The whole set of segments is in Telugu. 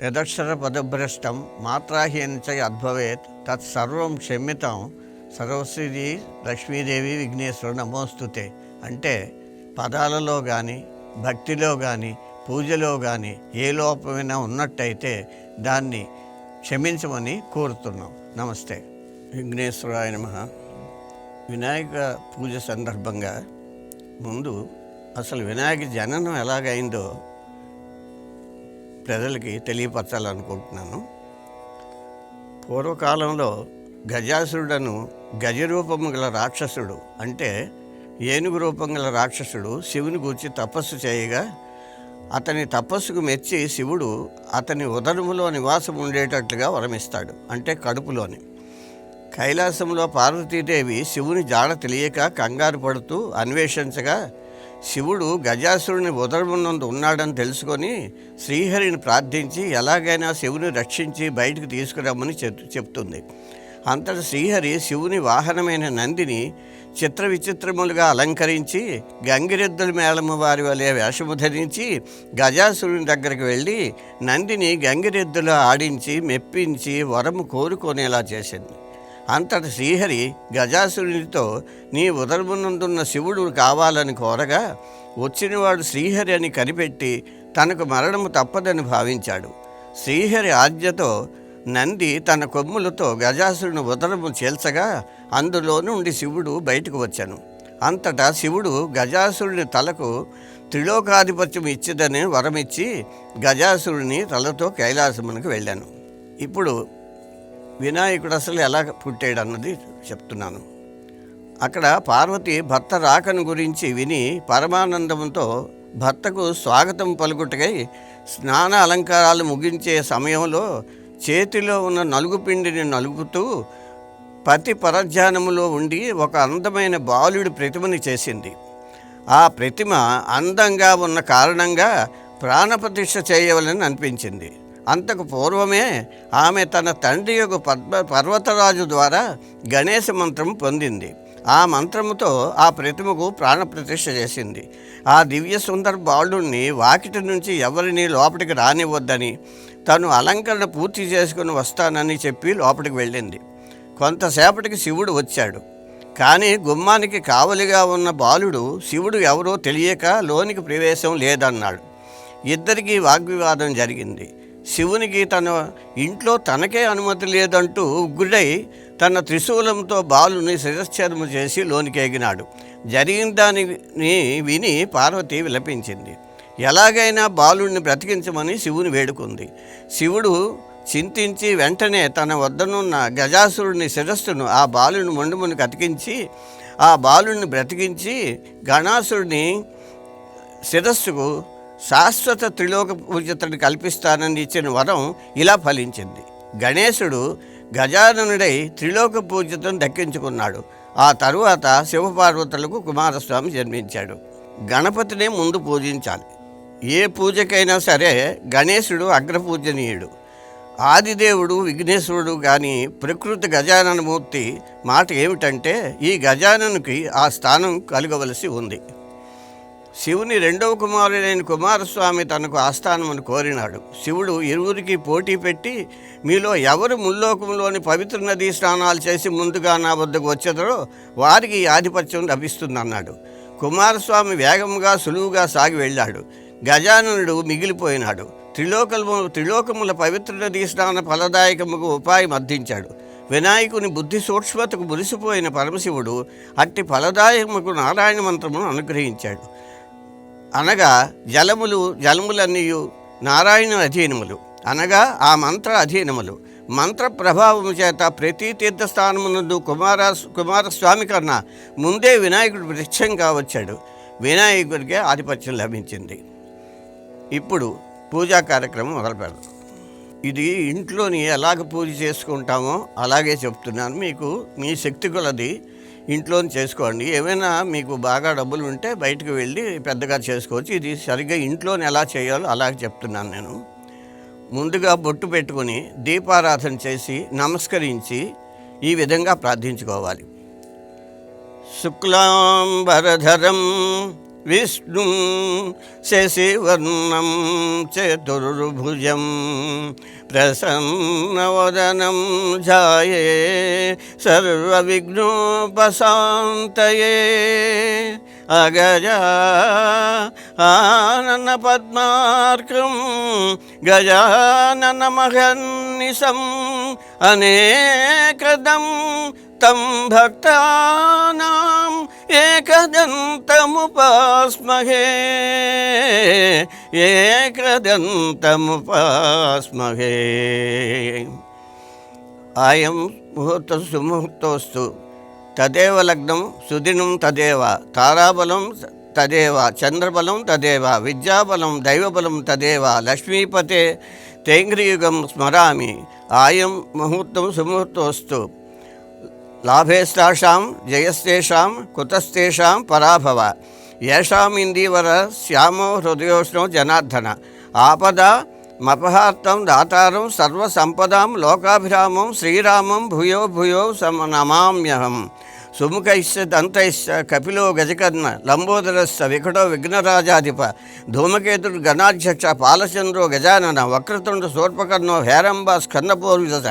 యదక్షరపదభ్రష్టం మాత్రాహీన చ యద్భవేత్ తత్సర్వం క్షమ్యతాం సర్వశ్రీ లక్ష్మీదేవి విఘ్నేశ్వరు నమోస్తుతే. అంటే పదాలలో కానీ భక్తిలో కానీ పూజలో కానీ ఏ లోపమైనా ఉన్నట్టయితే దాన్ని క్షమించమని కోరుతున్నాం. నమస్తే. విఘ్నేశ్వరాయ నమః. వినాయక పూజ సందర్భంగా ముందు అసలు వినాయక జననం ఎలాగైందో ప్రజలకి తెలియపరచాలనుకుంటున్నాను. పూర్వకాలంలో గజాసురుడను గజరూపము గల రాక్షసుడు, అంటే ఏనుగు రూపం గల రాక్షసుడు శివుని గూర్చి తపస్సు చేయగా అతని తపస్సుకు మెచ్చి శివుడు అతని ఉదరములో నివాసం ఉండేటట్లుగా వరమిస్తాడు, అంటే కడుపులోని. కైలాసంలో పార్వతీదేవి శివుని జాడ తెలియక కంగారు పడుతూ అన్వేషించగా శివుడు గజాసురుని ఉదరమునందు ఉన్నాడని తెలుసుకొని శ్రీహరిని ప్రార్థించి ఎలాగైనా శివుని రక్షించి బయటకు తీసుకురమ్మని చెప్తుంది. అంతటా శ్రీహరి శివుని వాహనమైన నందిని చిత్ర విచిత్రములుగా అలంకరించి గంగిరెద్దుల మేళము వారి వలె వేషము ధరించి గజాసురుని దగ్గరికి వెళ్ళి నందిని గంగిరెద్దులా ఆడించి మెప్పించి వరము కోరుకునేలా చేసింది. అంతటి శ్రీహరి గజాసురునితో నీ ఉదరమునందున్న శివుడు కావాలని కోరగా వచ్చినవాడు శ్రీహరి అని కనిపెట్టి తనకు మరణము తప్పదని భావించాడు. శ్రీహరి ఆజ్ఞతో నంది తన కొమ్ములతో గజాసురుని ఉదరము చీల్చగా అందులో నుండి శివుడు బయటకు వచ్చాను. అంతటా శివుడు గజాసురుని తలకు త్రిలోకాధిపత్యం ఇచ్చిదని వరమిచ్చి గజాసురుని తలతో కైలాసమునకు వెళ్ళాను. ఇప్పుడు వినాయకుడు అసలు ఎలా పుట్టాడు అన్నది చెప్తున్నాను. అక్కడ పార్వతి భర్త రాకను గురించి విని పరమానందంతో భర్తకు స్వాగతం పలుకుటకై స్నాన అలంకారాలు ముగించే సమయంలో చేతిలో ఉన్న నలుగు పిండిని నలుగుతూ పతి పరధ్యానములో ఉండి ఒక అందమైన బాలుడి ప్రతిమని చేసింది. ఆ ప్రతిమ అందంగా ఉన్న కారణంగా ప్రాణప్రతిష్ఠ చేయవలని అనిపించింది. అంతకు పూర్వమే ఆమె తన తండ్రి యొక్క పర్వతరాజు ద్వారా గణేశ మంత్రం పొందింది. ఆ మంత్రముతో ఆ ప్రతిమకు ప్రాణప్రతిష్ఠ చేసింది. ఆ దివ్య సుందర బాలుడిని వాకిటి నుంచి ఎవరిని లోపలికి రానివ్వద్దని, తను అలంకరణ పూర్తి చేసుకుని వస్తానని చెప్పి లోపలికి వెళ్ళింది. కొంతసేపటికి శివుడు వచ్చాడు. కానీ గుమ్మానికి కావలిగా ఉన్న బాలుడు శివుడు ఎవరో తెలియక లోనికి ప్రవేశం లేదన్నాడు. ఇద్దరికీ వాగ్వివాదం జరిగింది. శివునికి తన ఇంట్లో తనకే అనుమతి లేదంటూ ఉగ్రుడై తన త్రిశూలంతో బాలుని శిరశ్ఛేదము చేసి లోనికి ఎగినాడు. జరిగిన దానిని విని పార్వతి విలపించింది. ఎలాగైనా బాలుడిని బ్రతికించమని శివుని వేడుకుంది. శివుడు చింతించి వెంటనే తన వద్దనున్న గజాసురుని శిరస్సును ఆ బాలుని మొండుమునికి అతికించి ఆ బాలుడిని బ్రతికించి గణాసురుని శిరస్సుకు శాశ్వత త్రిలోక పూజితని కల్పిస్తానని ఇచ్చిన వరం ఇలా ఫలించింది. గణేశుడు గజాననుడై త్రిలోక పూజితను దక్కించుకున్నాడు. ఆ తరువాత శివపార్వతులకు కుమారస్వామి జన్మించాడు. గణపతిని ముందు పూజించాలి. ఏ పూజకైనా సరే గణేశుడు అగ్రపూజనీయుడు. ఆదిదేవుడు విఘ్నేశ్వరుడు కానీ ప్రకృతి గజాననమూర్తి మాట ఏమిటంటే ఈ గజాననుకి ఆ స్థానం కలగవలసి ఉంది. శివుని రెండవ కుమారుడైన కుమారస్వామి తనకు ఆస్థానమని కోరినాడు. శివుడు ఇరువురికి పోటీ పెట్టి మీలో ఎవరు ముల్లోకంలోని పవిత్ర నదీ స్నానాలు చేసి ముందుగా నా వద్దకు వచ్చేదరో వారికి ఈ ఆధిపత్యం లభిస్తుందన్నాడు. కుమారస్వామి వేగంగా సులువుగా సాగి వెళ్ళాడు. గజాననుడు మిగిలిపోయినాడు. త్రిలోకముల పవిత్ర నదీ స్నాన ఫలదాయకముకు ఉపాయం అర్థించాడు. వినాయకుని బుద్ధి సూక్ష్మతకు మురిసిపోయిన పరమశివుడు అట్టి ఫలదాయకముకు నారాయణ మంత్రమును అనుగ్రహించాడు. అనగా జలములన్నీయు నారాయణ అధీనములు, అనగా ఆ మంత్ర అధీనములు. మంత్ర ప్రభావము చేత ప్రతి తీర్థస్థానమునందు కుమారస్వామి కన్నా ముందే వినాయకుడు వృక్షంగా వచ్చాడు. వినాయకుడికే ఆధిపత్యం లభించింది. ఇప్పుడు పూజా కార్యక్రమం మొదలు పెడదాం. ఇది ఇంట్లోని ఎలాగ పూజ చేసుకుంటామో అలాగే చెప్తున్నాను. మీకు మీ శక్తి కొలది ఇంట్లోని చేసుకోండి. ఏమైనా మీకు బాగా డబ్బులు ఉంటే బయటకు వెళ్ళి పెద్దగా చేసుకోవచ్చు. ఇది సరిగ్గా ఇంట్లోని ఎలా చేయాలో అలాగే చెప్తున్నాను నేను. ముందుగా బొట్టు పెట్టుకొని దీపారాధన చేసి నమస్కరించి ఈ విధంగా ప్రార్థించుకోవాలి. శుక్లాంబరధరం విష్ణుం శశివర్ణం చతుర్భుజం ప్రసన్నవదనం ధ్యాయే సర్వవిఘ్నోపశాంతయే అగజా ఆనన పద్మార్కం గజాననమహర్నిశం అనేకదం తం భక్తానాం ఏకదంతముపాస్మహే ఏకదంతముపాస్మహే. ఆయం ముహూర్త సుముహూర్తోస్తు తదేవ లగ్నం సుదినం తదేవ తారాబలం తదేవ చంద్రబలం తదేవ విద్యాబలం దైవబలం తదేవ లక్ష్మీపతే తేంగ్రియుగం స్మరామి. ఆయం ముహూర్తం సుముహూర్తోస్తు లాభేస్తాషాం జయస్తేషాం కుతస్తేషాం పరాభవ యేషాం ఇందీవర శ్యామో హృదయోష్ణో జనార్దన ఆపద మపహార్తం దాతారం సర్వసంపదాం లోకాభిరామం శ్రీరామం భూయో భూయో నమామ్యహం. సుముఖైశ్చ దంతైశ్చ కపిలో గజకర్ణ లంబోదరస్స వికటో విఘ్నరాజాధిప ధూమకేతుడు గణాధ్యక్ష పాలచంద్రో గజానన వక్రతుండ శూర్పకర్ణో హేరంబ స్కందపూర్విత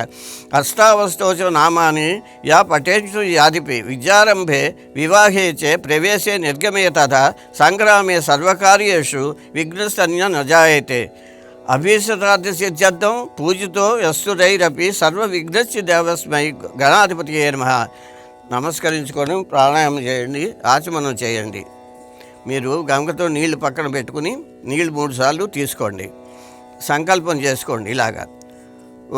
అష్టావష్టోచ నామాని యా పఠేషు యాదిపి విద్యారంభే వివాహే చ ప్రవేశే నిర్గమే తథా సంగ్రామే సర్వకార్యేషు విఘ్నస్తన్య నజాయతే. అభీష్టరార్థసిద్ధ్యర్థం పూజితో యస్తురైరపి సర్వవిఘ్నస్య దేవస్మై గణాధిపతియే నమః. నమస్కరించుకొని ప్రాణాయామం చేయండి, ఆచమనం చేయండి. మీరు గంగతో నీళ్లు పక్కన పెట్టుకుని నీళ్లు 3 సార్లు తీసుకోండి. సంకల్పం చేసుకోండి ఇలాగా.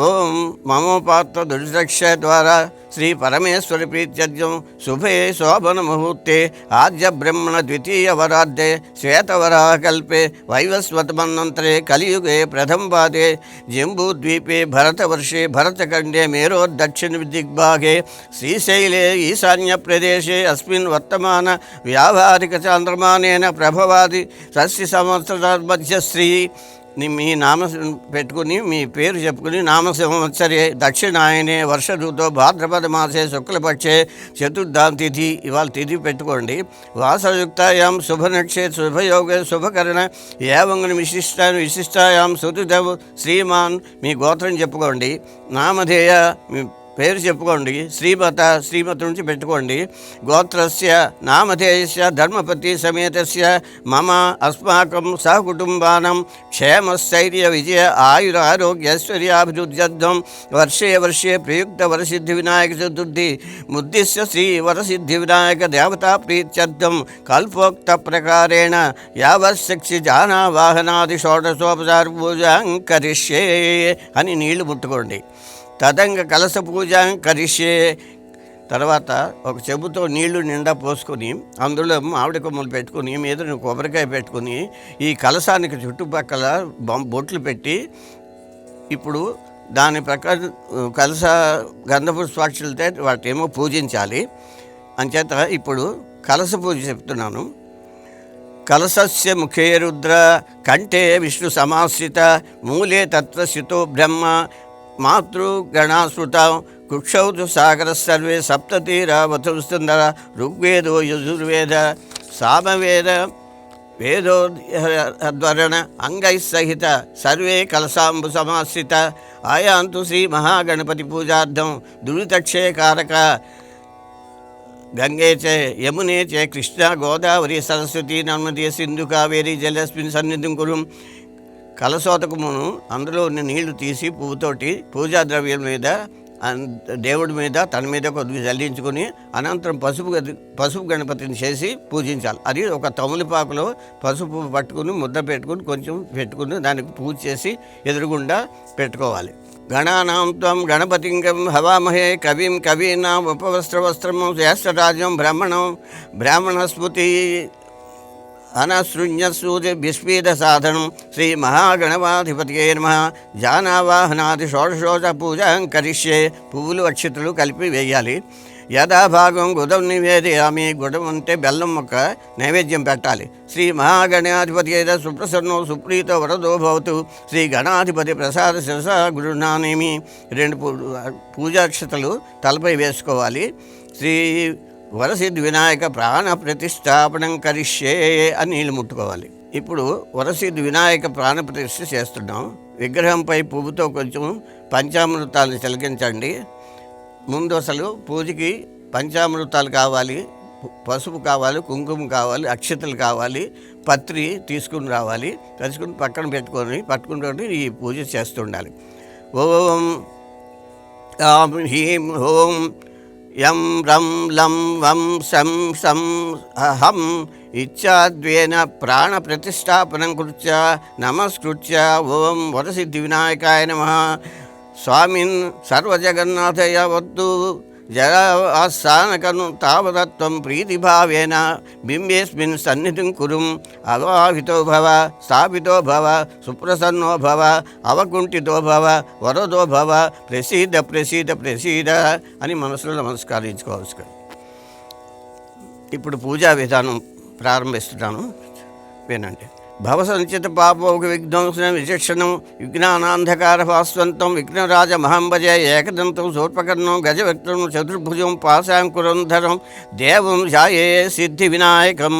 ఓం మమోపాత్ర దుర్దక్ష ద్వారా శ్రీ పరమేశ్వర ప్రీత్యర్థం శుభే శోభన ముహూర్తే ఆద్య బ్రహ్మణ ద్వితీయ వరార్ధే శ్వేతవరాకల్పే వైవస్వతమన్వంతరే కలియుగే ప్రథమ పాదే జంబూద్వీపే భరతవర్షే భరతఖండే మేరోర్దక్షిణ దిగ్భాగే శ్రీశైలే ఈశాన్య ప్రదేశే అస్మిన్ వర్తమాన వ్యావహారిక చాంద్రమానేన ప్రభవాది షష్ఠి సంవత్సరామధ్యశ్రీ మీ నామ పెట్టుకుని మీ పేరు చెప్పుకుని నామ సంవత్సరే దక్షిణాయనే వర్ష ఋతుతో భాద్రపద మాసే శుక్లపక్షే చతుర్థాం తిథి ఇవాళ తిథి పెట్టుకోండి. వాసయుక్తాయాం శుభనక్షే శుభయోగే శుభకరణ ఏవంగ విశిష్టాయాం సుతిదేవ్ శ్రీమాన్ మీ గోత్రం చెప్పుకోండి. నామధేయ మీ పేరు చెప్పుకోండి. శ్రీమత శ్రీమతి నుంచి పెట్టుకోండి. గోత్రస్య నామధేయస్య ధర్మపతి సమేతస్య మమ అస్మాకం సహకుటుంబానం క్షేమస్థైర్య విజయ ఆయుర ఆరోగ్య ఐశ్వర్యాభివృద్ధ్యర్థం వర్షే వర్షే ప్రయుక్త వరసిద్ధి వినాయక చతుర్థి ముద్దిశ్య శ్రీ వరసిద్ధి వినాయక దేవతా ప్రీత్యర్థం కల్పోక్త ప్రకారేణ యావశక్తి జానా వాహనాది షోడశోపచార పూజాం కరిష్యే అని నీళ్లు ముట్టుకోండి. తదంగ కలశ పూజాం కరిష్యే. తర్వాత ఒక చెంబుతో నీళ్లు నిండా పోసుకొని అందులో మామిడి కొమ్మలు పెట్టుకుని మీద కొబ్బరికాయ పెట్టుకుని ఈ కలశానికి చుట్టుపక్కల బొట్లు పెట్టి ఇప్పుడు దాని ప్రకారం కలశ గంధపుష్పాక్షులతో వాటేమో పూజించాలి. అంచేత ఇప్పుడు కలశ పూజ చెప్తున్నాను. కలశస్య ముఖే రుద్ర కంఠే విష్ణు సమాశ్రిత మూలే తత్వస్థితో బ్రహ్మ మాతృగణాశ్రుత కుక్షౌతు సాగర సర్వే సప్తతీరావతుస్తుందర ఋగ్వేదో యజుర్వేద సామవేద వేదోద్వరణ అంగైస్సహిత సర్వే కలశాంబు సమాశ్రిత ఆయాంతు శ్రీ మహాగణపతి పూజార్థం దురితక్షయకారక గంగే చ యమునే చ కృష్ణ గోదావరి సరస్వతి నర్మదే సింధు కావేరి జలస్మిన్ సన్నిధిం కురు. కలశోతకమును అందులో ఉన్న నీళ్లు తీసి పువ్వుతోటి పూజా ద్రవ్యం మీద దేవుడి మీద తన మీద కొద్దిగా జల్లించుకొని అనంతరం పసుపు గణపతిని చేసి పూజించాలి. అది ఒక తమలపాకులో పసుపు పట్టుకుని ముద్ద పెట్టుకుని కొంచెం పెట్టుకుని దానికి పూజ చేసి ఎదురుగుండా పెట్టుకోవాలి. గణానాం త్వం గణపతింగం హవామహే కవిం కవీనాం ఉపవస్త్రవస్త్రం జ్యేష్ఠరాజ్యం బ్రాహ్మణ స్మృతి అనశృణ్య సూర్య విస్పీద సాధనం శ్రీ మహాగణపాధిపతియే నమః. జానావాహనాది షోడశోజ పూజాం కరిష్యే. పువ్వులు అక్షితులు కలిపి వేయాలి. యథాభాగం గుడం నివేదయామి. గుడం అంటే బెల్లం మొక్క నైవేద్యం పెట్టాలి. శ్రీ మహాగణాధిపతి సుప్రసన్నో సుప్రీతో వరదో భవతు. శ్రీ గణాధిపతి ప్రసాద శిరస గురునానేమి. 2 పూజాక్షతలు తలపై వేసుకోవాలి. శ్రీ వరసిద్ధి వినాయక ప్రాణ ప్రతిష్టాపనం కరిష్యే అని నీళ్ళు ముట్టుకోవాలి. ఇప్పుడు వరసిద్ధి వినాయక ప్రాణ ప్రతిష్ఠ చేస్తున్నాం. విగ్రహంపై పువ్వుతో కొంచెం పంచామృతాలను చిలకించండి. ముందు అసలు పూజకి పంచామృతాలు కావాలి, పసుపు కావాలి, కుంకుమ కావాలి, అక్షతలు కావాలి, పత్రి తీసుకుని రావాలి. తీసుకుని పక్కన పట్టుకుని ఈ పూజ చేస్తుండాలి. ఓం ఆం హ్రీం ఓం యం రం లం వం శం శం అహం ఇచ్చాద్వేన ప్రాణ ప్రతిష్టాపనం కృత్య నమస్కృత్య ఓం వరసిద్ధి వినాయకాయ నమః స్వామిన్ సర్వజగన్నాథయ వద్దు జరాస్థానకను తావదత్వం ప్రీతిభావేన బింబేస్మిన్ సన్నిధిం కురుం అవాహితో భవ స్థాపితో భవ సుప్రసన్నో భవ అవకుంఠితో భవ వరదో భవ ప్రసీద ప్రసీద ప్రసీద అని మనసులో నమస్కరించుకోవచ్చు. ఇప్పుడు పూజా విధానం ప్రారంభిస్తున్నాను, వినండి. భవసంచిత పాపోక విఘ్నంసం విచక్షణం విజ్ఞానాంధకార భాస్వంతం విఘ్నరాజ మహంభజే ఏకదంతం శూర్పకర్ణం గజవక్త్రం చతుర్భుజం పాశాంకురంధరం దేవం ధ్యాయే సిద్ధి వినాయకం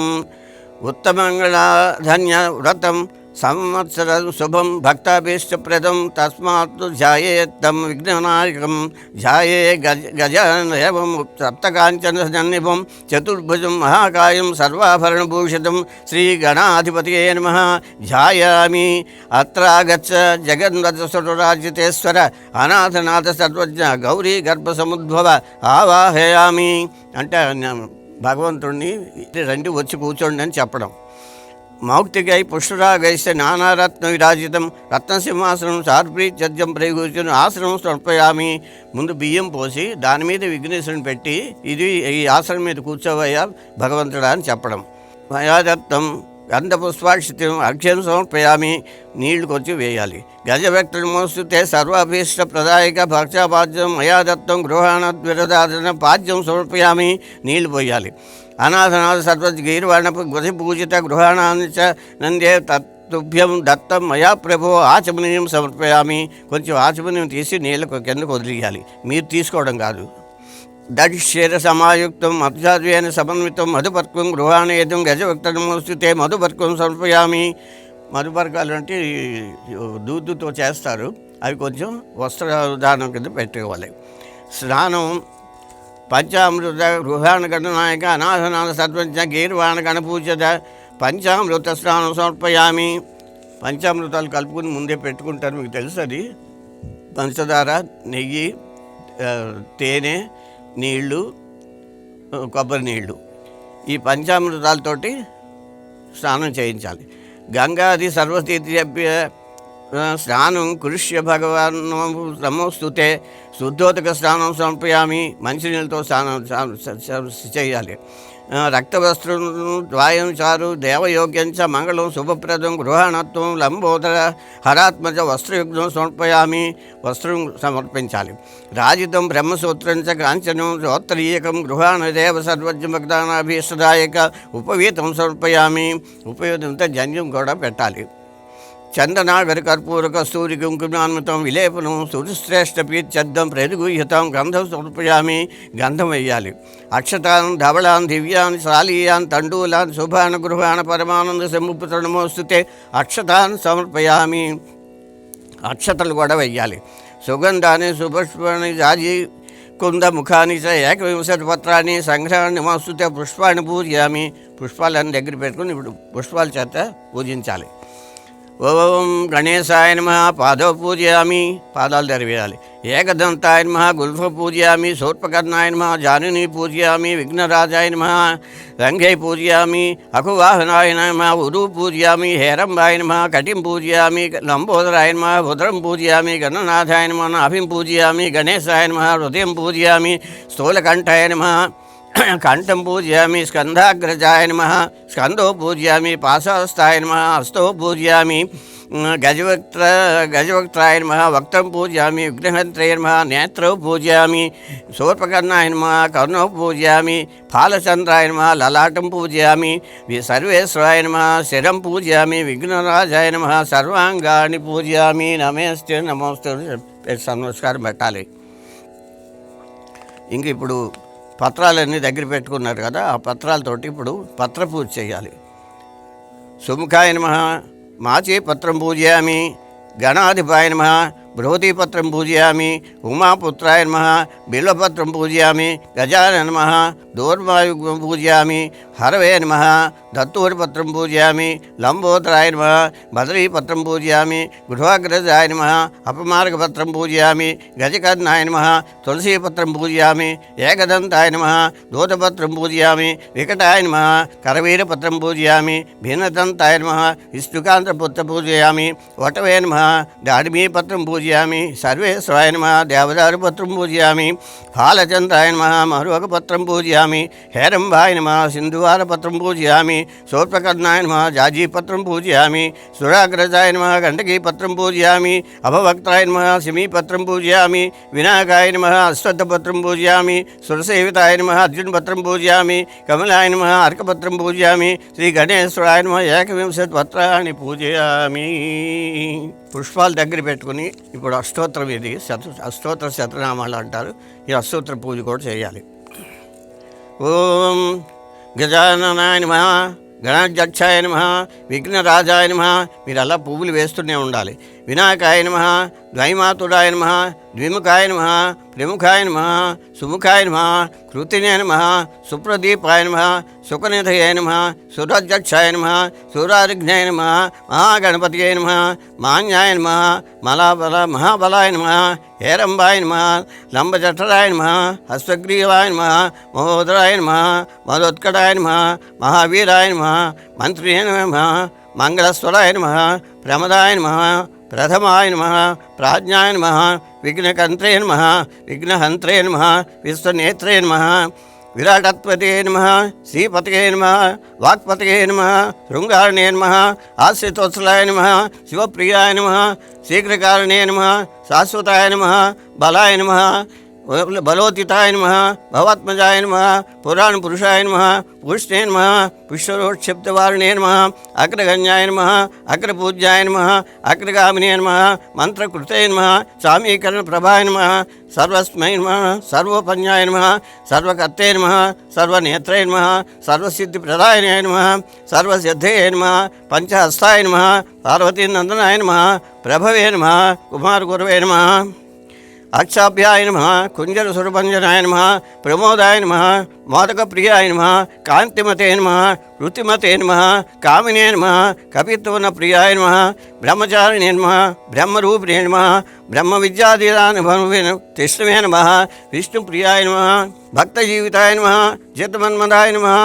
ఉత్తమంగళధన్య వ్రతం సంవత్సరం శుభం భక్తాభీష్టప్రదం తస్మాత్ ధ్యాయేత్తం విఘ్ననాయకం ధ్యాయే గజం సప్తకాంచన సన్నిభం చతుర్భుజం మహాకాయం సర్వాభరణభూషితం శ్రీగణాధిపతయే నమః ధ్యాయామి. అత్రాగచ్చ జగన్వత్సరాజితేశ్వర అనాథనాథ సర్వజ్ఞ గౌరీ గర్భసముద్భవ ఆవాహయామి అంటే భగవంతుడిని రండి వచ్చి కూర్చోండి అని చెప్పడం. మౌక్తికై పుష్పరాగైస్తే నానారత్న విరాజితం రత్నసింహాసనం సార్ప్రీత్యజ్యం ప్రయోగించిన ఆసనం సమర్పయామి. ముందు బియ్యం పోసి దాని మీద విఘ్నేశ్వరుని పెట్టి ఈ ఆసనం మీద కూర్చోవయ్యా భగవంతుడా అని చెప్పడం. మయాదత్తం గంధపుష్పాక్షితం అర్ఘ్యం సమర్పయామి. నీళ్లు కొంచెం వేయాలి. గజభక్తులు మోస్తుతే సర్వాభీష్ట ప్రదాయక భక్షాపాద్యం మయాదత్తం గృహాణద్విరదాదన పాద్యం సమర్పయామి. నీళ్లు పోయాలి. అనాథనాథ సర్వగీర్వాణపు గృహి పూజిత గృహాణాన్ని చ నందే తత్తుభ్యం దత్తం మయా ప్రభో ఆచమనీయం సమర్పయామి. కొంచెం ఆచమనీయం తీసి నీళ్ళకు కిందకు వదిలేయాలి, మీరు తీసుకోవడం కాదు. దక్షేర సమాయుక్తం మధుజాద్వేన సమన్వితం మధుపర్కం గృహాణేదం గజభక్తమోస్తుతే మధుపర్కం సమర్పయామి. మధుపర్కాలు అంటే దూదుతో చేస్తారు, అవి కొంచెం వస్త్రదానం కింద పెట్టుకోవాలి. స్నానం పంచామృత గృహాణ గణనాయక అనాథనాథ సర్వజ్ఞ గీర్వాణ గణపూజత పంచామృత స్నానం సమర్పయామి. పంచామృతాలు కలుపుకుని ముందే పెట్టుకుంటారు, మీకు తెలుసు. అది పంచదార, నెయ్యి, తేనె, నీళ్ళు, కొబ్బరి నీళ్ళు, ఈ పంచామృతాలతోటి స్నానం చేయించాలి. గంగాది సర్వతీర్థ్యభ్య స్నానం కృష్య భగవాన్ నమోస్తుతే శుద్ధోదక స్నానం సమర్పయామి. మంచినీళ్ళతో స్నానం చేయాలి. రక్తవస్త్రం ద్వాయం చారు దేవయోగ్యం చ మంగళం శుభప్రదం గృహాణత్వం లంబోదర హరాత్మజ వస్త్రయుగ్నం సమర్పయామి. వస్త్రం సమర్పించాలి. రాజితం బ్రహ్మసూత్రం చ కాంచనం శ్రోత్రీయకం గృహాణదేవ సర్వజ్ఞభక్తానాభీష్టదాయక ఉపవీతం సమర్పయామి. ఉపవీతంతో జన్యం కూడా పెట్టాలి. చందనాగరి కర్పూరక సూర్య కుంకుమాన్వితం విలేపనం సురుశ్రేష్ఠ పీత్యర్థం ప్రతిగూహ్యతం గంధం సమర్పయామి. గంధం వేయాలి. అక్షతాన్ ధవళాన్ దివ్యాన్ శాలీయాన్ తండూలాన్ శుభాన గృహాణ పరమానంద సముపుతృణమోస్తుతే అక్షతాన్ సమర్పయామి. అక్షతలు కూడా వెయ్యాలి. సుగంధాన్ని సుపుష్పాన్ని జాజి కుంద ముఖాన్ని చ ఏకవింశతి పత్రాన్ని సంగ్రహాన్ని నమోస్తుతే పుష్పాన్ని పూజయామి. పుష్పాలన్నీ దగ్గర పెట్టుకుని ఇప్పుడు పుష్పాల చేత పూజించాలి. ఓం గణేశాయ నమః పాదవ పూజయామి. పాదాలు తెరవేయాలి. ఏకదంతాయ నమః గుల్ఫ పూజయామి. శూర్పకర్ణాయ నమః జానుని పూజయామి. విఘ్నరాజాయ నమః రంగై పూజయామి. అకువాహనాయ నమః ఉరు పూజయామి. హేరంబాయ నమః కటిం పూజయామి. లంబోదరాయ నమః ఉదరం పూజయామి. గణనాథాయ నమః నాభిం పూజయామి. గణేశాయ నమః హృదయం పూజయామి. స్థూలకంఠాయ నమః కంఠం పూజయామి. స్కంధాగ్రజాయ నమః స్కందో పూజయామి. పాశహస్తాయ నమః హస్తో పూజయామి. గజవక్త్రాయ నమః వక్త్రం పూజయామి. విఘ్నహంత్రయ నమః నేత్రౌ పూజయామి. శూర్పకర్ణాయ నమః కర్ణౌ పూజయామి. ఫాలచంద్రాయ నమః లలాటం పూజయామి. సర్వేశ్వరాయ నమః శిరం పూజయామి. విఘ్నరాజాయ నమః సర్వాంగాన్ని పూజయామి. నమస్తే నమస్తే నమస్కారం పెట్టాలి. ఇంక ఇప్పుడు పత్రాలన్నీ దగ్గర పెట్టుకున్నారు కదా, ఆ పత్రాలతోటి ఇప్పుడు పత్ర పూజ చేయాలి. సుముఖాయ నమః మాచే పత్రం పూజయామి, గణాధిపాయ నమః బృహతీపత్రం పూజయామి, ఉమాపుత్రాయ నమః బిల్వపత్రం పూజయామి, గజానన నమః దూర్వాయుగ్మం పూజయామి, హరవే నమః దత్తూరిపత్రం పూజయామి, లంబోదరాయ నమః బదరీపత్రం పూజయామి, గృహాగ్రజాయ నమః అపమార్గపత్రం పూజయామి, గజకర్ణాయ నమః తులసీపత్రం పూజయామి, ఏకదంతాయ నమః దూతపత్రం పూజయామి, వికటాయ నమః కరవీరపత్రం పూజయామి, భిన్నదంతాయ నమః విష్ణుకాంతపుత్ర పూజయామి, వటవే నమః దాడిమీపత్రం పూజయామి, సర్వేశ్వరాయ నమః దేవదారుపత్రం పూజయామి, ఫాలచంద్రాయ నమః మరువకపత్రం పూజయామి, హేరంబాయ నమః సింధువారపత్రం పూజయామి, శూర్పకర్ణాయ నమః జాజీపత్రం పూజయామి, సురాగ్రజాయ నమః గండకీపత్రం పూజయామి, అభవక్త్రాయ నమః శమీపత్రం పూజయామి, వినాయకాయ నమః అశ్వత్థపత్రం పూజయామి, సురసేవితాయ నమః అర్జునపత్రం పూజయామి, కమలాయ నమః అర్కపత్రం పూజయామి, శ్రీ గణేశ్వరాయ నమః ఏకవింశతి పత్రాన్ని పూజయామి. పుష్పాలు దగ్గర పెట్టుకుని ఇప్పుడు అష్టోత్తరం, ఇది అష్టోత్తర శతనామాలు అంటారు. ఈ అష్టోత్తర పూజ కూడా చేయాలి. ఓం గజాననాయ నమః గణాధ్యక్షాయ నమః విఘ్నరాజాయ నమః. మీరు అలా పువ్వులు వేస్తూనే ఉండాలి. వినాయకాయ నమః ద్వైమాతుడాయ నమః ద్విముఖాయ నమః ప్రముఖాయ నమః సుముఖాయ నమః కృతినే నమః సుప్రదీపాయ నమః సుఖనిధయాయ నమః సురాధ్యక్షాయ నమః సూరారిఘ్నాయ నమః మహాగణపతియే నమః మాన్యాయ నమః మహాబలాయ నమః హేరంబాయ నమః లంబజఠరాయ నమః హస్తగ్రీవాయ నమః మహోదరాయ నమః మదోత్కటాయ నమః మహావీరాయ నమః మంత్రినే నమః మంగళస్వరాయ నమః ప్రమదాయ నమః ప్రథమాయ నమః ప్రాజ్ఞాయ నమః విఘ్నకంత్రే నమః విఘ్నహంత్రే నమః విశ్వనేత్రే నమః విరాటత్వతే నమః శ్రీపతయే నమః వాక్పతయే నమః శృంగారణే నమః ఆశ్రితోత్సలాయ నమః శివప్రియాయ నమః శీఘ్రకారణే నమః శాశ్వతాయ నమః బలాయ నమః బలోతితాయ నమః భవాత్మజాయ నమః పురాణ పురుషాయ నమః పుష్ణే నమః పుష్పరోక్షిప్తవారిణే నమః అగ్రగణ్యాయ నమః అగ్రపూజ్యాయ నమః అగ్రగామినే నమః మంత్రకృతే నమః సామీకరణ ప్రభాయ నమః సర్వస్మై నమః సర్వోపన్యాయ నమః సర్వకర్తే నమః సర్వనేత్రే నమః సర్వసిద్ధిప్రదాయనే నమః సర్వసిద్ధయే నమః పంచహస్తాయ నమః పార్వతీనందనాయ నమః ప్రభవే నమః కుమారగురవే నమః అక్షాభ్యాయ నమః కుంజర సురభంజనాయ నమః ప్రమోదాయ నమః మోదకప్రియాయ నమః కాంతిమతే నమః రుతిమతే నమః కామినే నమః కపిత్వన ప్రియాయ నమః బ్రహ్మచారిణే నమః బ్రహ్మరూపిణే నమః బ్రహ్మ విద్యాధీరానుభవే తిష్ణమే నమః విష్ణుప్రియాయ నమః భక్తజీవితాయ నమః జితమన్మదాయ నమః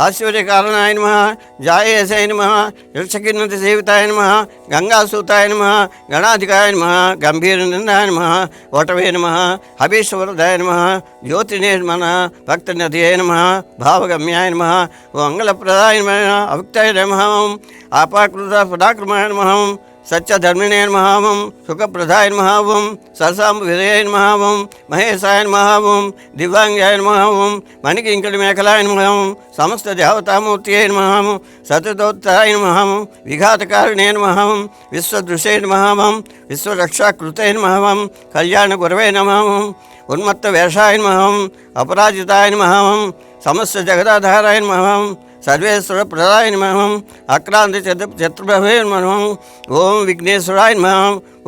ఆశ్చర్యకారణాయ నమః జాయేశాయ నమః యక్షకిన్నతి సేవితాయ నమః గంగాసూతాయ నమః గణాధికాయ నమః గంభీరనిందాయ నమః వటవే నమః అభీశ్వరదాయ నమః జ్యోతినే నమః భక్తనదియే నమః భావగమ్యాయ నమః మంగళప్రదాయ నమః అవిక్తాయ నమః ఆపాకృత పదాక్రమాయ నమః సత్యధర్మిణే నమః సుఖప్రదాయ నమః సరసాంబువిదయ నమః మహేశాయ నమః దివ్యాంగాయ నమః మణికింకటి మేఖలాయ నమః సమస్త దేవతామూర్తియే నమః సతతోత్తరాయ నమః విఘాతకారిణే నమః విశ్వదృశే నమః విశ్వరక్షాకృతే నమః కళ్యాణగురవే నమః ఉన్మత్త వేషాయ నమః అపరాజితాయ నమః సమస్త జగదాధారాయ నమః సర్వేశ్వర ప్రదాయ నమః అక్రాంతి చతుర్భవే నమః ఓం విఘ్నేశ్వరాయ నమః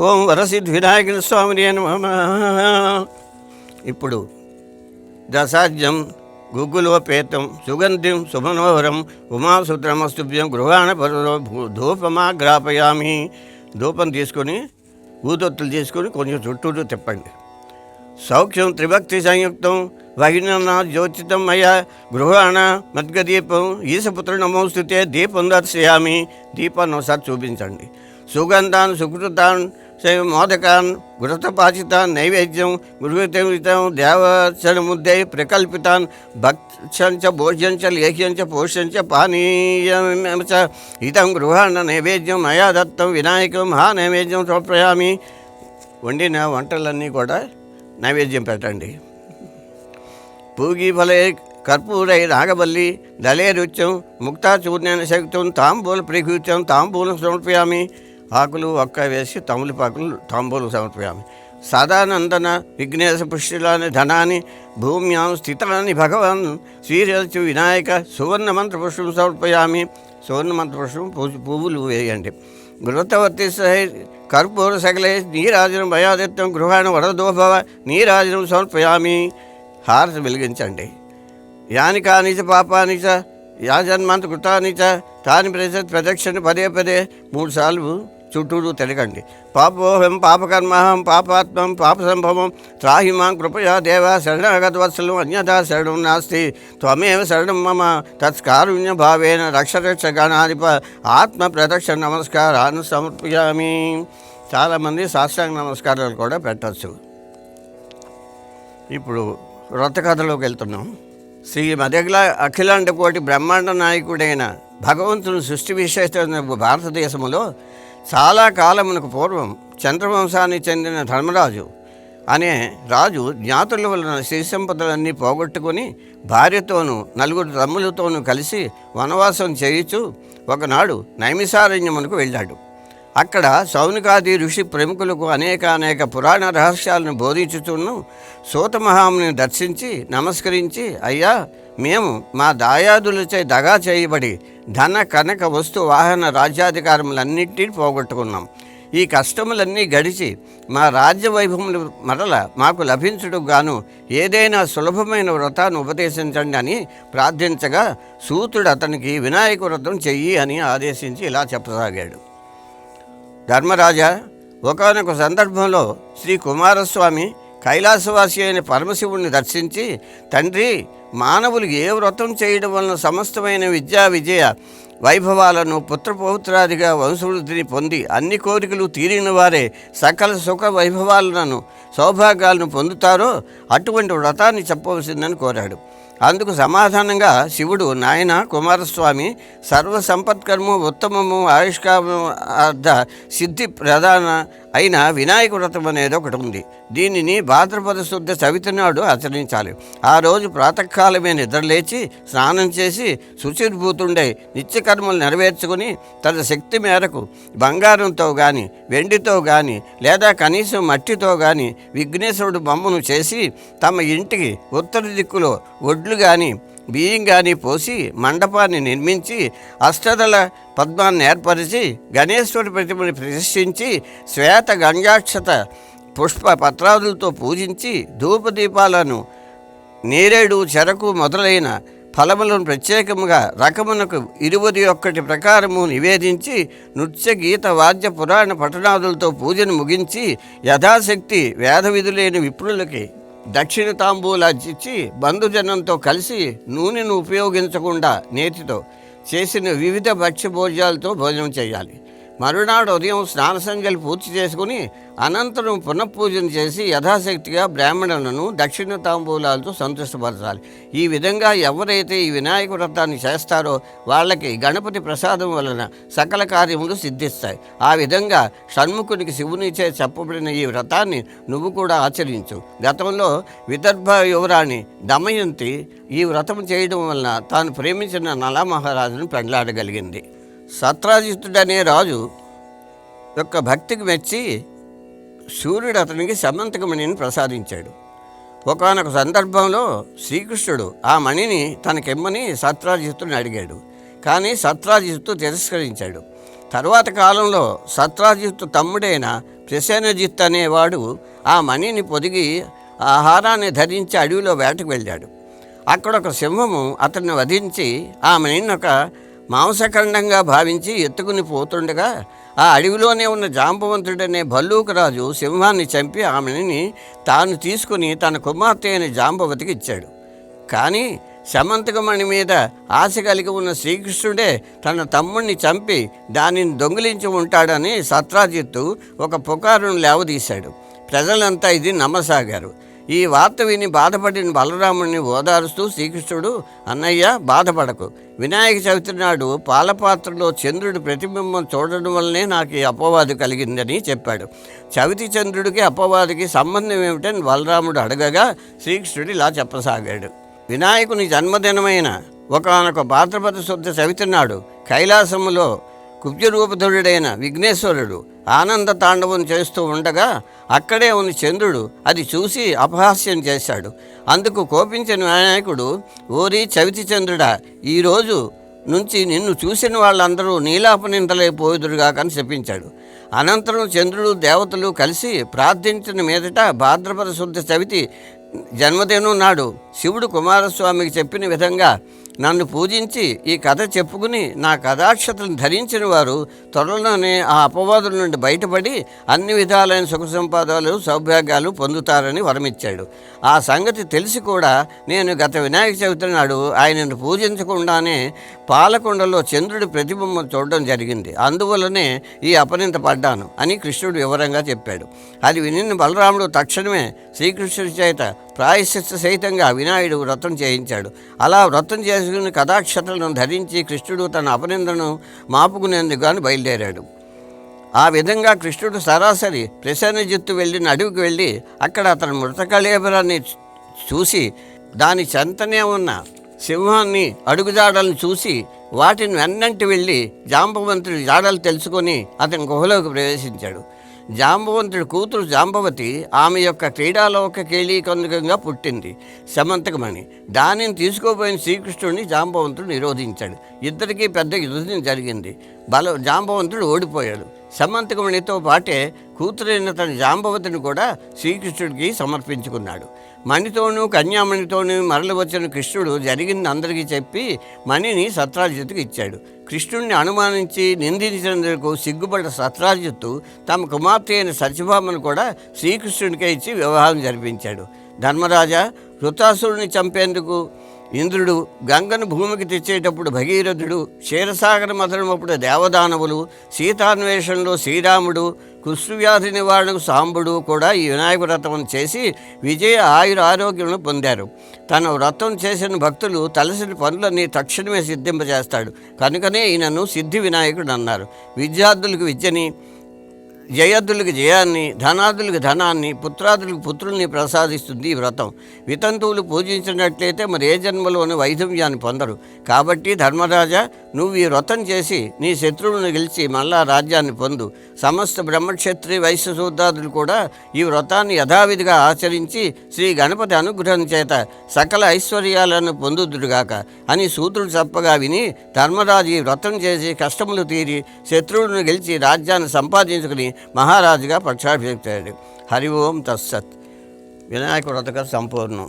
ఓం వరసిద్ధి వినాయక స్వామినే నమః. ఇప్పుడు దశాజ్యం గుగ్గులోపేతం సుగంధిం సుమనోహరం ఉమాసుద్రమస్తుభ్యం గృహాణ పరో ధూపమాగ్రాపయామి. ధూపం తీసుకొని ఊదొత్తులు తీసుకొని కొంచెం చుట్టూరు తిప్పండి. సౌఖ్యం త్రిభక్తి సంయుక్తం వహిన జ్యోతితం మయా గృహాణ మద్గదీపం ఈశపుత్ర నమోస్తుతే దీపం దర్శయామి. దీపాన్ని ఒకసారి చూపించండి. సుగంధాన్ సుకృతాన్ మోదకాన్ ఘృతపాచితాన్ నైవేద్యం గృహీతం దేవచన ముద్దై ప్రకల్పితాన్ భక్షంచ భోజ్యంచ లేహ్యంచ పోష్యంచ పానీయం చ ఇతం గృహాణ నైవేద్యం మయా దత్తం వినాయకం మహా నైవేద్యం సమర్పయామి. వండిన వంటలన్నీ కూడా నైవేద్యం పెట్టండి. పూగి ఫలే కర్పూరై నాగబల్లి దళే రుచ్యం ముక్తాచూర్ణేన శక్తం తాంబూల ప్రికృత్యం తాంబూలం సమర్పయామి. ఆకులు ఒక్క వేసి తమలపాకులు తాంబూలం సమర్పయామి. సదానందన విఘ్నేశ పుష్టిలాని ధనాన్ని భూమ్యాం స్థితాన్ని భగవాన్ శ్రీరచు వినాయక సువర్ణ మంత్ర పుష్పం సమర్పయామి. సువర్ణ మంత్ర పుష్పం పువ్వులు వేయండి. గృహవర్తి సహి కర్పూర సకలే నీరాజనం భయాదిత్యం గృహాణ వరదోభవ నీరాజనం సమర్పయామి. హారతి వెలిగించండి. యాని కానిచ పాపానిచ యాజన్మంత కృతానిచ తాని ప్రదక్షిణ పదే పదే 3 సార్లు చుట్టూరు తిరగండి. పాపోహం పాపకర్మహం పాపాత్మం పాప సంభవం త్రాహి మాం కృపయా దేవ శరణాగతవత్సలం అన్యథా శరణం నాస్తి త్వమేవ శరణం మమ తత్కారుణ్య భావేన రక్ష గణాధిప ఆత్మ ప్రదక్షిణ నమస్కారాన్ని సమర్పయామి. చాలామంది సాష్టాంగ నమస్కారాలు కూడా పెట్టచ్చు. ఇప్పుడు వ్రత కథలోకి వెళ్తున్నాం. శ్రీ మదగల అఖిలాండ కోటి బ్రహ్మాండ నాయకుడైన భగవంతుని సృష్టి విశేషమైన భారతదేశంలో చాలా కాలమునకు పూర్వం చంద్రవంశానికి చెందిన ధర్మరాజు అనే రాజు జ్ఞాతుల వలన శ్రీ సంపదలన్నీ పోగొట్టుకొని భార్యతోనూ 4 తమ్ములతోనూ కలిసి వనవాసం చేయుచు ఒకనాడు నైమిసారణ్యమునకు వెళ్ళాడు. అక్కడ సౌనికాది ఋషి ప్రముఖులకు అనేక పురాణ రహస్యాలను బోధించుచును సూత మహాముని దర్శించి నమస్కరించి, అయ్యా, మేము మా దాయాదులచే దగా చేయబడి ధన కనక వస్తు వాహన రాజ్యాధికారములన్నింటినీ పోగొట్టుకున్నాం. ఈ కష్టములన్నీ గడిచి మా రాజ్య వైభవములు మరల మాకు లభించుటకు గాను ఏదైనా సులభమైన వ్రతాన్ని ఉపదేశించండి అని ప్రార్థించగా సూతుడు అతనికి వినాయక వ్రతం చెయ్యి అని ఆదేశించి ఇలా చెప్పసాగాడు. ధర్మరాజా, ఒకానొక సందర్భంలో శ్రీ కుమారస్వామి కైలాసవాసి అయిన పరమశివుణ్ణి దర్శించి, తండ్రి, మానవులు ఏ వ్రతం చేయడం వలన సమస్తమైన విద్యా విజయ వైభవాలను పుత్రపౌత్రాదిగా వంశవృద్ధిని పొంది అన్ని కోరికలు తీరిన వారే సకల సుఖ వైభవాలను సౌభాగ్యాలను పొందుతారో అటువంటి వ్రతాన్ని చెప్పవలసిందని కోరాడు. అందుకు సమాధానంగా శివుడు, నాయన కుమారస్వామి, సర్వసంపత్కర్ము ఉత్తమము ఆయుష్కార్థ సిద్ధి ప్రధాన అయిన వినాయక వ్రతం అనేది ఒకటి ఉంది. దీనిని భాద్రపద శుద్ధ చవితి నాడు ఆచరించాలి. ఆ రోజు ప్రాతకాలమే నిద్రలేచి స్నానం చేసి శుచిర్భూతుండే నిత్యకర్మలు నెరవేర్చుకుని తన శక్తి మేరకు బంగారంతో కానీ వెండితో కానీ లేదా కనీసం మట్టితో కానీ విఘ్నేశ్వరుడు బొమ్మను చేసి తమ ఇంటికి ఉత్తర దిక్కులో ఒడ్లు కానీ బియ్యం కానీ పోసి మండపాన్ని నిర్మించి అష్టదళ పద్మాన్ని ఏర్పరిచి గణేశ్వరి ప్రతిమని ప్రతిష్ఠించి శ్వేత గంగాక్షత పుష్ప పత్రాదులతో పూజించి ధూపదీపాలను నేరేడు చెరకు మొదలైన ఫలములను ప్రత్యేకముగా రకమునకు 21 ప్రకారము నివేదించి నృత్య గీత వాద్య పురాణ పఠనాదులతో పూజను ముగించి యథాశక్తి వేద విధులైన విప్రులకి దక్షిణ తాంబూలాచిచ్చి బంధుజనంతో కలిసి నూనెను ఉపయోగించకుండా నేతితో చేసిన వివిధ భక్ష్యభోజ్యాలతో భోజనం చేయాలి. మరునాడు ఉదయం స్నాన సంధ్యలు పూర్తి చేసుకుని అనంతరం పునఃపూజన చేసి యథాశక్తిగా బ్రాహ్మణులను దక్షిణ తాంబూలాలతో సంతృష్టపరచాలి. ఈ విధంగా ఎవరైతే ఈ వినాయక వ్రతాన్ని చేస్తారో వాళ్ళకి గణపతి ప్రసాదం వలన సకల కార్యములు సిద్ధిస్తాయి. ఆ విధంగా షణ్ముఖునికి శివునిచే చెప్పబడిన ఈ వ్రతాన్ని నువ్వు కూడా ఆచరించు. గతంలో విదర్భ యువరాణి దమయంతి ఈ వ్రతం చేయడం వలన తాను ప్రేమించిన నల మహారాజును పెండ్లాడగలిగింది. సత్రాజిత్తుడనే రాజు యొక్క భక్తికి మెచ్చి సూర్యుడు అతనికి సమంతకమణిని ప్రసాదించాడు. ఒకానొక సందర్భంలో శ్రీకృష్ణుడు ఆ మణిని తనకిమ్మని సత్రాజిత్తుని అడిగాడు. కానీ సత్రాజిత్తు తిరస్కరించాడు. తరువాత కాలంలో సత్రాజిత్తు తమ్ముడైన ప్రసేనజిత్ అనేవాడు ఆ మణిని పొదిగి ఆహారాన్ని ధరించి అడవిలో వేటకు వెళ్ళాడు. అక్కడ ఒక సింహము అతన్ని వధించి ఆ మణిని ఒక మాంసఖండంగా భావించి ఎత్తుకుని పోతుండగా ఆ అడవిలోనే ఉన్న జాంబవంతుడనే భల్లూకరాజు సింహాన్ని చంపి ఆమెని తాను తీసుకుని తన కుమార్తె అయిన జాంబవతికి ఇచ్చాడు. కానీ సమంతకమణి మీద ఆశ కలిగి ఉన్న శ్రీకృష్ణుడే తన తమ్ముడిని చంపి దానిని దొంగిలించి ఉంటాడని సత్రాజిత్తు ఒక పుకారును లేవదీశాడు. ప్రజలంతా ఇది నమ్మసాగారు. ఈ వార్త విని బాధపడిన బలరాముడిని ఓదారుస్తూ శ్రీకృష్ణుడు, అన్నయ్య, బాధపడకు. వినాయక చవితి నాడు పాలపాత్రలో చంద్రుడి ప్రతిబింబం చూడడం వల్లనే నాకు ఈ అపవాదు కలిగిందని చెప్పాడు. చవితి చంద్రుడికి అపవాదికి సంబంధం ఏమిటని బలరాముడు అడగగా శ్రీకృష్ణుడు ఇలా చెప్పసాగాడు. వినాయకుని జన్మదినమైన ఒకనొక భాద్రపద శుద్ధ చవితి నాడు కైలాసములో కుబ్జరూపధరుడైన విఘ్నేశ్వరుడు ఆనంద తాండవం చేస్తూ ఉండగా అక్కడే ఉన్న చంద్రుడు అది చూసి అపహాస్యం చేశాడు. అందుకు కోపించిన వినాయకుడు, ఓరి చవితి చంద్రుడా, ఈరోజు నుంచి నిన్ను చూసిన వాళ్ళందరూ నీలాపనిందలైపోదురుగా అని శపించాడు. అనంతరం చంద్రుడు దేవతలు కలిసి ప్రార్థించిన మీదట భాద్రపద శుద్ధ చవితి జన్మదినం నాడు శివుడు కుమారస్వామికి చెప్పిన విధంగా నన్ను పూజించి ఈ కథ చెప్పుకుని నా కథాక్షతలను ధరించిన వారు త్వరలోనే ఆ అపవాదుల నుండి బయటపడి అన్ని విధాలైన సుఖ సంపాదాలు సౌభాగ్యాలు పొందుతారని వరమిచ్చాడు. ఆ సంగతి తెలిసి కూడా నేను గత వినాయక చవితి నాడు ఆయనను పూజించకుండానే పాలకొండలో చంద్రుడి ప్రతిబింబం చూడడం జరిగింది. అందువల్లనే ఈ అపనింద పడ్డాను అని కృష్ణుడు వివరంగా చెప్పాడు. అది వినిన బలరాముడు తక్షణమే శ్రీకృష్ణుడి చేత ప్రాయశ్చిత్త సహితంగా వినాయుడు వ్రతం చేయించాడు. అలా వ్రతం చేసుకుని కథాక్షతలను ధరించి కృష్ణుడు తన అపనిందను మాపుకునేందుకు గాను బయలుదేరాడు. ఆ విధంగా కృష్ణుడు సరాసరి ప్రసన్నజిత్తు వెళ్ళిన అడవికి వెళ్ళి అక్కడ అతని మృతకళేబరాన్ని చూసి దాని చెంతనే ఉన్న సింహాన్ని అడుగుజాడలను చూసి వాటిని వెన్నంటి వెళ్ళి జాంబవంతుడి జాడలు తెలుసుకొని అతని గుహలోకి ప్రవేశించాడు. జాంబవంతుడి కూతురు జాంబవతి ఆమె యొక్క క్రీడాలోక కేళీకందుకంగా పుట్టింది సమంతకమణి. దానిని తీసుకోపోయిన శ్రీకృష్ణుడిని జాంబవంతుడు నిరోధించాడు. ఇద్దరికీ పెద్ద యుద్ధం జరిగింది. జాంబవంతుడు ఓడిపోయాడు. సమంతకమణితో పాటే కూతురైన తన జాంబవతిని కూడా శ్రీకృష్ణుడికి సమర్పించుకున్నాడు. మణితోనూ కన్యామణితోనూ మరలి వచ్చిన కృష్ణుడు జరిగింది అందరికీ చెప్పి మణిని సత్రాజిత్తుకు ఇచ్చాడు. కృష్ణుడిని అనుమానించి నిందించినందుకు సిగ్గుపడ్డ సత్రాజిత్తు తమ కుమార్తె అయిన సత్యభామను కూడా శ్రీకృష్ణుడికే ఇచ్చి వివాహం జరిపించాడు. ధర్మరాజా, వృతాసురుని చంపేందుకు ఇంద్రుడు, గంగను భూమికి తెచ్చేటప్పుడు భగీరథుడు, క్షీరసాగర మథనమప్పుడు దేవదానవులు, సీతాన్వేషణలో శ్రీరాముడు, కుష్ఠవ్యాధి నివారణకు సాంబుడు కూడా ఈ వినాయక వ్రతం చేసి విజయ ఆరోగ్యములను పొందారు. తన వ్రతం చేసిన భక్తులు తలసిన పనులన్నీ తక్షణమే సిద్ధింపజేస్తాడు. కనుకనే ఈయనను సిద్ధి వినాయకుడు అన్నారు. విద్యార్థులకు విద్యని, జయార్థులకు జయాన్ని, ధనార్థులకు ధనాన్ని, పుత్రాదులకు పుత్రుల్ని ప్రసాదిస్తుంది ఈ వ్రతం. వితంతువులు పూజించినట్లయితే మరి ఏ జన్మలోని వైధవ్యాన్ని పొందరు. కాబట్టి ధర్మరాజా, నువ్వు ఈ వ్రతం చేసి నీ శత్రువులను గెలిచి మళ్ళా రాజ్యాన్ని పొందు. సమస్త బ్రహ్మక్షత్రి వైశ్య శూద్రాదులు కూడా ఈ వ్రతాన్ని యథావిధిగా ఆచరించి శ్రీ గణపతి అనుగ్రహం చేత సకల ఐశ్వర్యాలను పొందుదురుగాక అని సూత్రుడు చెప్పగా విని ధర్మరాజు ఈ వ్రతం చేసి కష్టములు తీరి శత్రువులను గెలిచి రాజ్యాన్ని సంపాదించుకుని మహారాజుగా పట్టాభిషేకాడు. హరి ఓం తత్సత్. వినాయక వ్రత సంపూర్ణం.